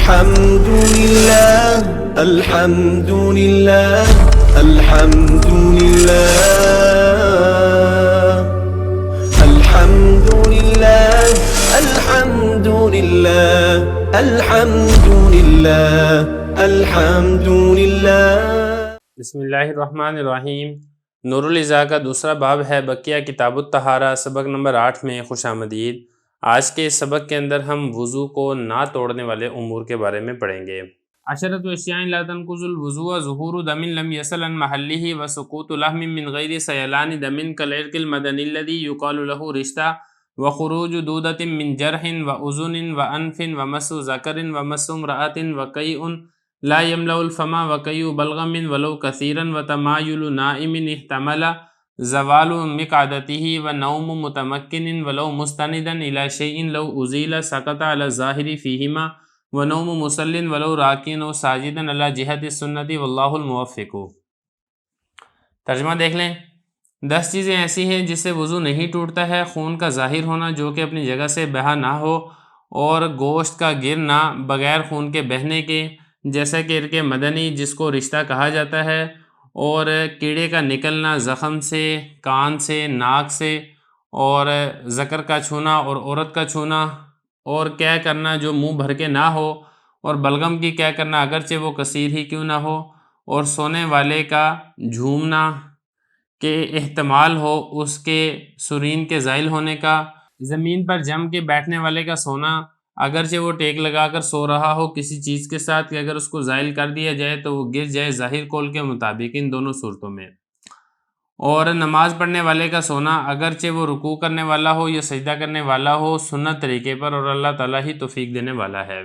الحمد لله الحمد لله الحمد لله الحمد لله الحمد لله الحمد لله الحمد لله۔ بسم اللہ الرحمن الرحیم۔ نور العزا کا دوسرا باب ہے بقیہ کتاب الطہارہ، سبق نمبر 8 میں خوش آمدید۔ آج کے اس سبق کے اندر ہم وضو کو نہ توڑنے والے امور کے بارے میں پڑھیں گے۔ عشرۃ اشیاء لا تنقض الوضوء ظہور دم لم يصل عن محلہ وسقوط لحم من غیر سیلان دم کالعرق المدنی الذی یقال له رشتہ وخروج دودۃ من جرح واذن وانف ومس ذکر ومس امرأۃ وقیء لا يملأ الفم وقیء بلغم ولو کثیرا وتمایل نائم احتمل زوال مقعدته ونوم متمکن ولو مستندا الى شیء لو ازیل سقط على الظاہر فیہما ونوم مسل ولو راکن و ساجدا علی جہت السنت واللہ الموفق۔ ترجمہ دیکھ لیں۔ 10 چیزیں ایسی ہیں جس سے وضو نہیں ٹوٹتا ہے: خون کا ظاہر ہونا جو کہ اپنی جگہ سے بہا نہ ہو، اور گوشت کا گرنا بغیر خون کے بہنے کے جیسا کہ عرق مدنی جس کو رشتہ کہا جاتا ہے، اور کیڑے کا نکلنا زخم سے، کان سے، ناک سے، اور ذکر کا چھونا اور عورت کا چھونا، اور کیا کرنا جو منہ بھر کے نہ ہو، اور بلغم کی کیا کرنا اگرچہ وہ کثیر ہی کیوں نہ ہو، اور سونے والے کا جھومنا کہ احتمال ہو اس کے سرین کے زائل ہونے کا، زمین پر جم کے بیٹھنے والے کا سونا اگرچہ وہ ٹیک لگا کر سو رہا ہو کسی چیز کے ساتھ کہ اگر اس کو زائل کر دیا جائے تو وہ گر جائے ظاہر قول کے مطابق ان دونوں صورتوں میں، اور نماز پڑھنے والے کا سونا اگرچہ وہ رکوع کرنے والا ہو یا سجدہ کرنے والا ہو سنت طریقے پر، اور اللہ تعالیٰ ہی توفیق دینے والا ہے۔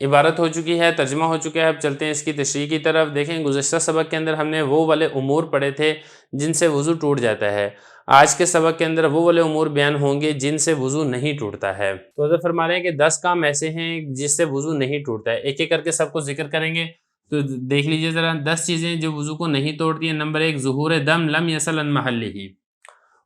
عبارت ہو چکی ہے، ترجمہ ہو چکا ہے، اب چلتے ہیں اس کی تشریح کی طرف۔ دیکھیں گزشتہ سبق کے اندر ہم نے وہ والے امور پڑھے تھے جن سے وضو ٹوٹ جاتا ہے، آج کے سبق کے اندر وہ والے امور بیان ہوں گے جن سے وضو نہیں ٹوٹتا ہے۔ تو حضرت فرما رہے ہیں کہ 10 کام ایسے ہیں جس سے وضو نہیں ٹوٹتا ہے، ایک ایک کر کے سب کو ذکر کریں گے تو دیکھ لیجئے ذرا۔ 10 چیزیں جو وضو کو نہیں توڑتی ہیں۔ نمبر 1، ظہور دم لم یصل عن محلہ،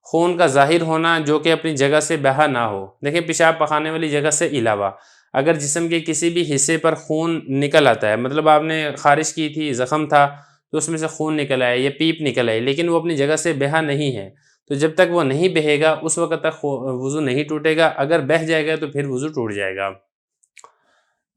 خون کا ظاہر ہونا جو کہ اپنی جگہ سے بہا نہ ہو۔ دیکھیں پیشاب پخانے والی جگہ سے علاوہ اگر جسم کے کسی بھی حصے پر خون نکل آتا ہے، مطلب آپ نے خارش کی تھی، زخم تھا تو اس میں سے خون نکل آیا یا پیپ نکل آئی، لیکن وہ اپنی جگہ سے بہا نہیں ہے، تو جب تک وہ نہیں بہے گا اس وقت تک وضو نہیں ٹوٹے گا، اگر بہہ جائے گا تو پھر وضو ٹوٹ جائے گا۔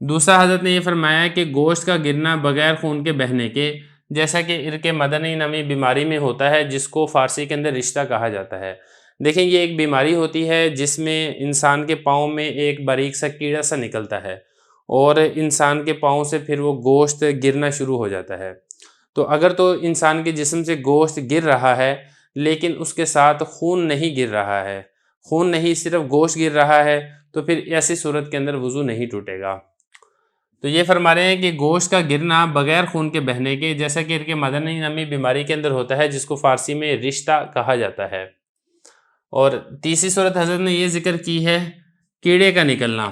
دوسرا حضرت نے یہ فرمایا کہ گوشت کا گرنا بغیر خون کے بہنے کے جیسا کہ عرق مدنی نامی بیماری میں ہوتا ہے جس کو فارسی کے اندر رشتہ کہا جاتا ہے۔ دیکھیں یہ ایک بیماری ہوتی ہے جس میں انسان کے پاؤں میں ایک باریک سا کیڑا سا نکلتا ہے اور انسان کے پاؤں سے پھر وہ گوشت گرنا شروع ہو جاتا ہے۔ تو اگر تو انسان کے جسم سے گوشت گر رہا ہے لیکن اس کے ساتھ خون نہیں گر رہا ہے، خون نہیں صرف گوشت گر رہا ہے، تو پھر ایسی صورت کے اندر وضو نہیں ٹوٹے گا۔ تو یہ فرما رہے ہیں کہ گوشت کا گرنا بغیر خون کے بہنے کے جیسا کہ عرق مدنی نامی بیماری کے اندر ہوتا ہے جس کو فارسی میں رشتہ کہا جاتا ہے۔ اور تیسری صورت حضرت نے یہ ذکر کی ہے کیڑے کا نکلنا،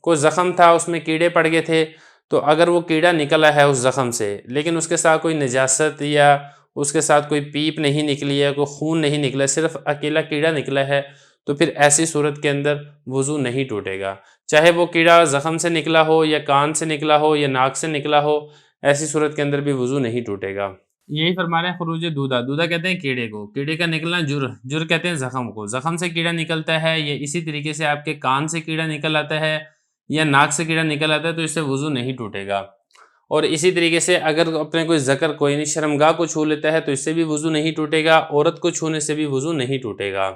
کوئی زخم تھا اس میں کیڑے پڑ گئے تھے، تو اگر وہ کیڑا نکلا ہے اس زخم سے لیکن اس کے ساتھ کوئی نجاست یا اس کے ساتھ کوئی پیپ نہیں نکلی ہے، کوئی خون نہیں نکلا، صرف اکیلا کیڑا نکلا ہے، تو پھر ایسی صورت کے اندر وضو نہیں ٹوٹے گا، چاہے وہ کیڑا زخم سے نکلا ہو یا کان سے نکلا ہو یا ناک سے نکلا ہو، ایسی صورت کے اندر بھی وضو نہیں ٹوٹے گا۔ یہی فرما رہے ہیں خروج دودہ، دودہ کہتے ہیں کیڑے کو، کیڑے کا نکلنا جر کہتے ہیں زخم کو، زخم سے کیڑا نکلتا ہے، یا اسی طریقے سے آپ کے کان سے کیڑا نکل آتا ہے یا ناک سے کیڑا نکل آتا ہے تو اس سے وضو نہیں ٹوٹے گا۔ اور اسی طریقے سے اگر اپنے کوئی ذکر کوئی نہیں شرمگاہ کو چھو لیتا ہے تو اس سے بھی وضو نہیں ٹوٹے گا، عورت کو چھونے سے بھی وضو نہیں ٹوٹے گا۔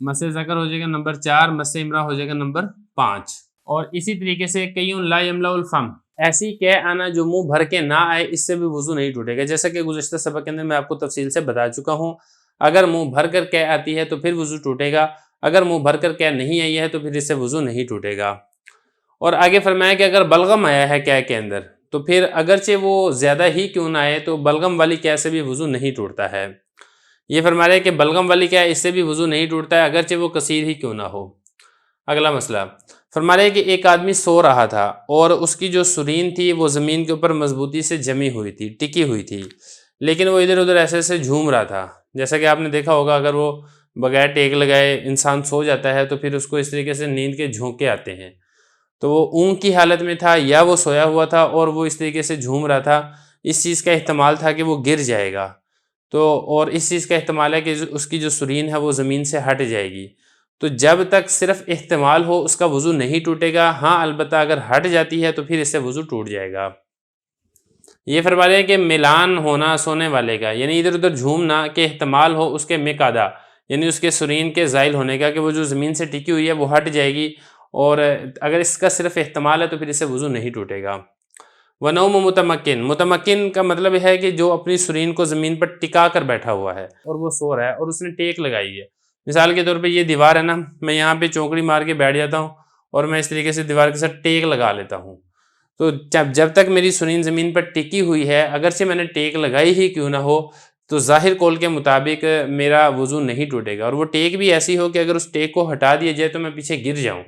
مس ذکر ہو جائے گا نمبر 4، مس امرا ہو جائے گا نمبر 5۔ اور اسی طریقے سے قیء لا یملأ الفم، ایسی کہہ آنا جو منہ بھر کے نہ آئے، اس سے بھی وضو نہیں ٹوٹے گا، جیسا کہ گزشتہ سبق کے اندر میں آپ کو تفصیل سے بتا چکا ہوں۔ اگر منہ بھر کر کہہ آتی ہے تو پھر وضو ٹوٹے گا، اگر منہ بھر کر کہہ نہیں آئی ہے تو پھر اس سے وضو نہیں ٹوٹے گا۔ اور آگے فرمایا کہ اگر بلغم آیا ہے کہہ کے اندر تو پھر اگرچہ وہ زیادہ ہی کیوں نہ آئے تو بلغم والی کہہ سے بھی وضو نہیں ٹوٹتا ہے۔ یہ فرما رہے ہیں کہ بلغم والی کہہ اس سے بھی وضو نہیں ٹوٹتا ہے اگرچہ وہ کثیر ہی کیوں نہ ہو۔ اگلا مسئلہ فرما رہے ہیں کہ ایک آدمی سو رہا تھا اور اس کی جو سرین تھی وہ زمین کے اوپر مضبوطی سے جمی ہوئی تھی، ٹکی ہوئی تھی، لیکن وہ ادھر ادھر ایسے ایسے جھوم رہا تھا۔ جیسا کہ آپ نے دیکھا ہوگا اگر وہ بغیر ٹیک لگائے انسان سو جاتا ہے تو پھر اس کو اس طریقے سے نیند کے جھونکے آتے ہیں، تو وہ اونگ کی حالت میں تھا یا وہ سویا ہوا تھا اور وہ اس طریقے سے جھوم رہا تھا، اس چیز کا احتمال تھا کہ وہ گر جائے گا، تو اور اس چیز کا احتمال ہے کہ اس کی جو سرین ہے وہ زمین سے ہٹ جائے گی. تو جب تک صرف احتمال ہو اس کا وضو نہیں ٹوٹے گا. ہاں البتہ اگر ہٹ جاتی ہے تو پھر اس سے وضو ٹوٹ جائے گا. یہ فرما رہے ہیں کہ ملان ہونا سونے والے کا، یعنی ادھر ادھر جھومنا کہ احتمال ہو اس کے مقادا، یعنی اس کے سرین کے زائل ہونے کا، کہ وہ جو زمین سے ٹکی ہوئی ہے وہ ہٹ جائے گی، اور اگر اس کا صرف احتمال ہے تو پھر اس سے وضو نہیں ٹوٹے گا. ونوم متمکن، متمکن کا مطلب ہے کہ جو اپنی سرین کو زمین پر ٹکا کر بیٹھا ہوا ہے اور وہ سو رہا ہے اور اس نے ٹیک لگائی ہے. مثال کے طور پہ یہ دیوار ہے نا، میں یہاں پہ چونکڑی مار کے بیٹھ جاتا ہوں اور میں اس طریقے سے دیوار کے ساتھ ٹیک لگا لیتا ہوں. تو جب تک میری سرین زمین پر ٹکی ہوئی ہے، اگرچہ میں نے ٹیک لگائی ہی کیوں نہ ہو، تو ظاہر قول کے مطابق میرا وضو نہیں ٹوٹے گا. اور وہ ٹیک بھی ایسی ہو کہ اگر اس ٹیک کو ہٹا دیا جائے تو میں پیچھے گر جاؤں.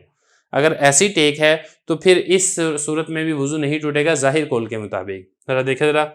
اگر ایسی ٹیک ہے تو پھر اس صورت میں بھی وضو نہیں ٹوٹے گا ظاہر قول کے مطابق. ذرا دیکھیں ذرا،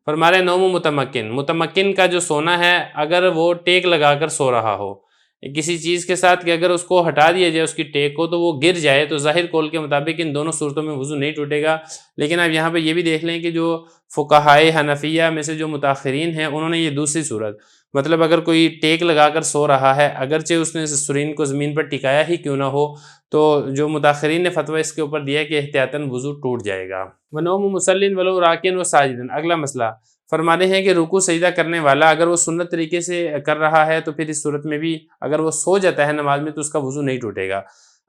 فرما رہے نوم متمکن، متمکن کا جو سونا ہے اگر وہ ٹیک لگا کر سو رہا ہو کسی چیز کے ساتھ، کہ اگر اس کو ہٹا دیا جائے اس کی ٹیک کو تو وہ گر جائے، تو ظاہر قول کے مطابق ان دونوں صورتوں میں وضو نہیں ٹوٹے گا. لیکن اب یہاں پہ یہ بھی دیکھ لیں کہ جو فقہائے حنفیہ میں سے جو متاخرین ہیں انہوں نے یہ دوسری صورت، مطلب اگر کوئی ٹیک لگا کر سو رہا ہے اگرچہ اس نے سرین کو زمین پر ٹکایا ہی کیوں نہ ہو، تو جو متاخرین نے فتویٰ اس کے اوپر دیا ہے کہ احتیاطاً وضو ٹوٹ جائے گا. ونوم مسلٍ ولو راکن و ساجدن، اگلا مسئلہ فرماتے ہیں کہ رکوع سجدہ کرنے والا اگر وہ سنت طریقے سے کر رہا ہے تو پھر اس صورت میں بھی اگر وہ سو جاتا ہے نماز میں تو اس کا وضو نہیں ٹوٹے گا.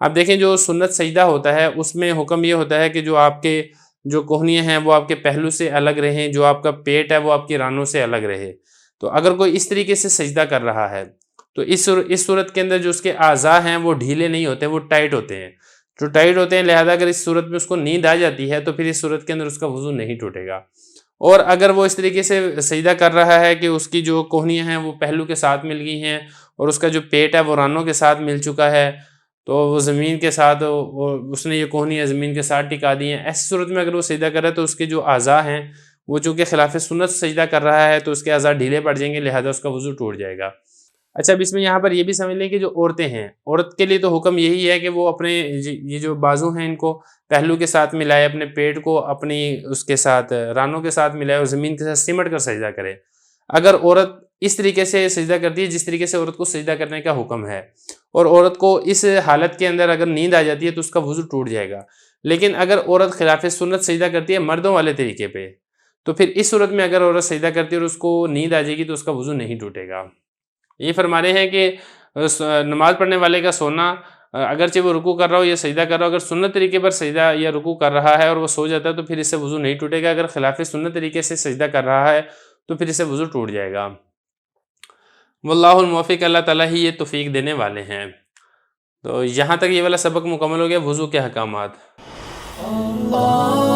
اب دیکھیں جو سنت سجدہ ہوتا ہے اس میں حکم یہ ہوتا ہے کہ جو آپ کے جو کوہنیاں ہیں وہ آپ کے پہلو سے الگ رہیں، جو آپ کا پیٹ ہے وہ آپ کی رانوں سے الگ رہے. تو اگر کوئی اس طریقے سے سجدہ کر رہا ہے تو اس صورت کے اندر جو اس کے اعضاء ہیں وہ ڈھیلے نہیں ہوتے، وہ ٹائٹ ہوتے ہیں، جو ٹائٹ ہوتے ہیں. لہذا اگر اس صورت میں اس کو نیند آ جاتی ہے تو پھر اس صورت کے اندر اس کا وضو نہیں ٹوٹے گا. اور اگر وہ اس طریقے سے سجدہ کر رہا ہے کہ اس کی جو کوہنیاں ہیں وہ پہلو کے ساتھ مل گئی ہیں اور اس کا جو پیٹ ہے وہ رانوں کے ساتھ مل چکا ہے، تو وہ زمین کے ساتھ اس نے یہ کوہنیاں زمین کے ساتھ ٹکا دی ہیں، ایسی صورت میں اگر وہ سجدہ کر رہا ہے تو اس کے جو اعضاء ہیں وہ چونکہ خلاف سنت سجدہ کر رہا ہے تو اس کے اعضاء ڈھیلے پڑ جائیں گے، لہذا اس کا وضو ٹوٹ جائے گا. اچھا اب اس میں یہاں پر یہ بھی سمجھ لیں کہ جو عورتیں ہیں، عورت کے لیے تو حکم یہی ہے کہ وہ اپنے یہ جو بازو ہیں ان کو پہلو کے ساتھ ملائے، اپنے پیٹ کو اپنی اس کے ساتھ رانوں کے ساتھ ملائے اور زمین کے ساتھ سمٹ کر سجدہ کرے. اگر عورت اس طریقے سے سجدہ کرتی ہے جس طریقے سے عورت کو سجدہ کرنے کا حکم ہے، اور عورت کو اس حالت کے اندر اگر نیند آ جاتی ہے تو اس کا وضو ٹوٹ جائے گا. لیکن اگر عورت خلاف سنت سجدہ کرتی ہے مردوں والے طریقے پہ، تو پھر اس صورت میں اگر عورت سجدہ کرتی ہے اور اس کو نیند آ جائے گی تو اس کا وضو نہیں ٹوٹے گا. یہ فرما رہے ہیں کہ نماز پڑھنے والے کا سونا اگرچہ وہ رکوع کر رہا ہو یا سجدہ کر رہا ہو، اگر سنت طریقے پر سجدہ یا رکوع کر رہا ہے اور وہ سو جاتا ہے تو پھر اس سے وضو نہیں ٹوٹے گا. اگر خلاف سنت طریقے سے سجدہ کر رہا ہے تو پھر اس سے وضو ٹوٹ جائے گا. واللہ الموفق، اللہ تعالیٰ ہی یہ توفیق دینے والے ہیں. تو یہاں تک یہ والا سبق مکمل ہو گیا وضو کے احکامات. اللہ